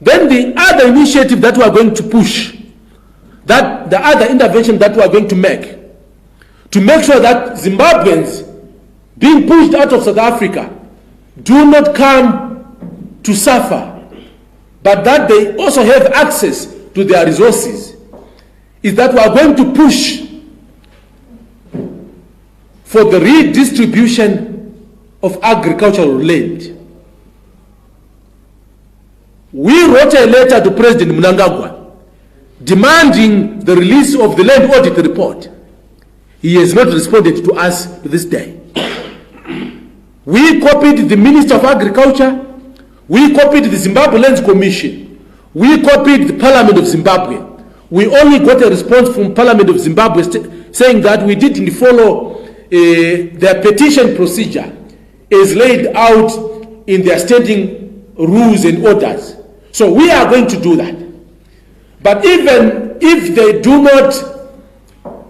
Then the other initiative that we are going to push, that the other intervention that we are going to make sure that Zimbabweans being pushed out of South Africa do not come to suffer, but that they also have access to their resources, is that we are going to push for the redistribution of agricultural land. We wrote a letter to President Mnangagwa demanding the release of the land audit report. He has not responded to us to this day. We copied the Minister of Agriculture, we copied the Zimbabwe Lands Commission, we copied the Parliament of Zimbabwe. We only got a response from Parliament of Zimbabwe saying that we didn't follow their petition procedure as laid out in their standing rules and orders. So we are going to do that. But even if they do not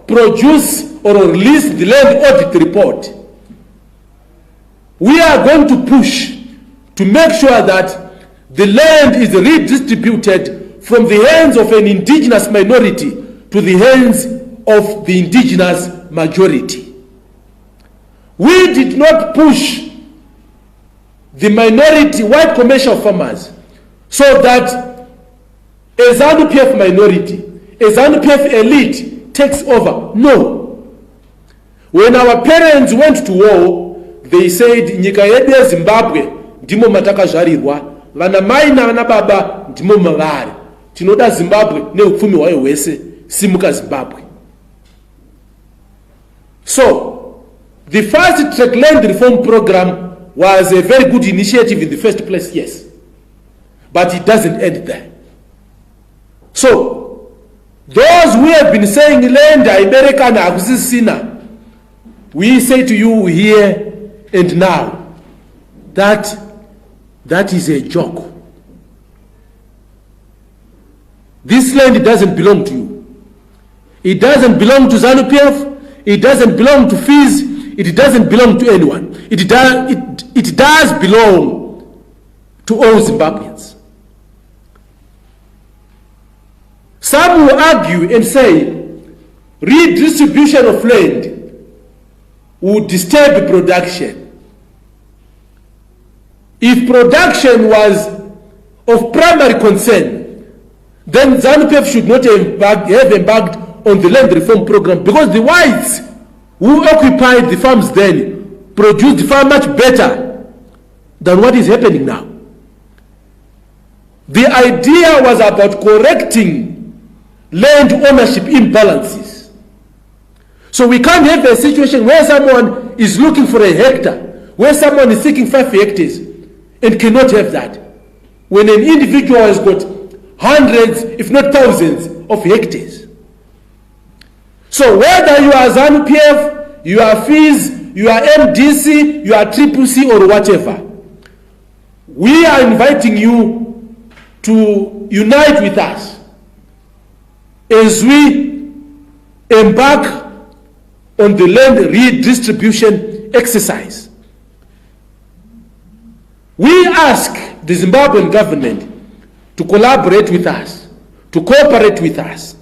produce or release the land audit report, we are going to push to make sure that the land is redistributed from the hands of an indigenous minority to the hands of the indigenous majority. We did not push the minority white commercial farmers so that a Zanu PF minority, a Zanu PF elite takes over. No. When our parents went to war, they said, nyika yedu ya Zimbabwe ndimo matakazvarirwa, vana mai navana baba ndimo mavari. Tinoda Zimbabwe neupfumi hwayo hwese, simuka Zimbabwe. So, the fast track land reform program was a very good initiative in the first place, yes. But it doesn't end there. So, those who have been saying land American akusisina, we say to you here and now that is a joke. This land doesn't belong to you. It doesn't belong to Zanu PF. It doesn't belong to Fizz. It doesn't belong to anyone. It does belong to all Zimbabweans. Some will argue and say redistribution of land would disturb production. If production was of primary concern, then Zanu PF should not have embarked on the land reform program, because the whites who occupied the farms then produced far much better than what is happening now. The idea was about correcting land ownership imbalances. So we can't have a situation where someone is looking for a hectare, where someone is seeking 5 hectares and cannot have that, when an individual has got hundreds, if not thousands, of hectares. So whether you are Zanu PF, you are Fizz, you are MDC, you are CCC or whatever, we are inviting you to unite with us as we embark on the land redistribution exercise. We ask the Zimbabwean government to collaborate with us, to cooperate with us,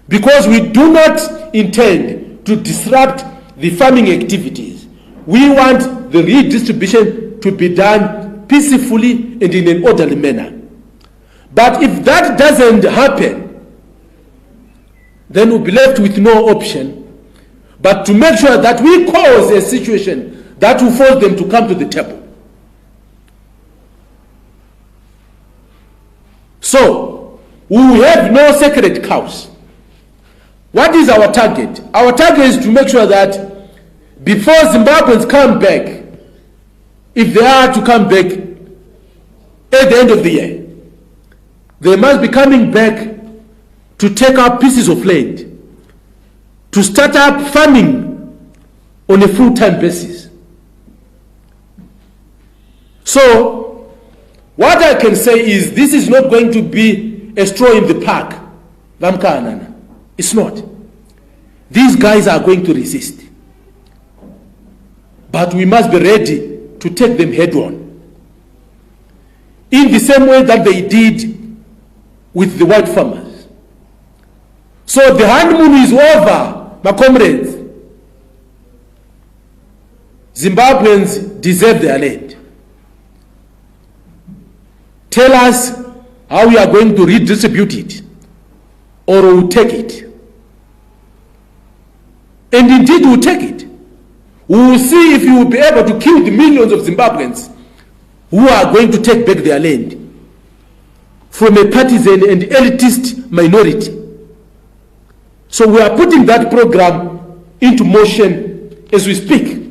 because we do not intend to disrupt the farming activities. We want the redistribution to be done peacefully and in an orderly manner. But if that doesn't happen, then we'll be left with no option but to make sure that we cause a situation that will force them to come to the table. So, we will have no sacred cows. What is our target? Our target is to make sure that before Zimbabweans come back, if they are to come back at the end of the year, they must be coming back to take up pieces of land, to start up farming on a full-time basis. So, what I can say is this is not going to be a straw in the park. It's not. These guys are going to resist. But we must be ready to take them head on. in the same way that they did with the white farmers. So the honeymoon is over, my comrades. Zimbabweans deserve their land. Tell us how we are going to redistribute it, or we'll take it. And indeed we'll take it. We will see if you will be able to kill the millions of Zimbabweans who are going to take back their land from a partisan and elitist minority. So we are putting that program into motion as we speak.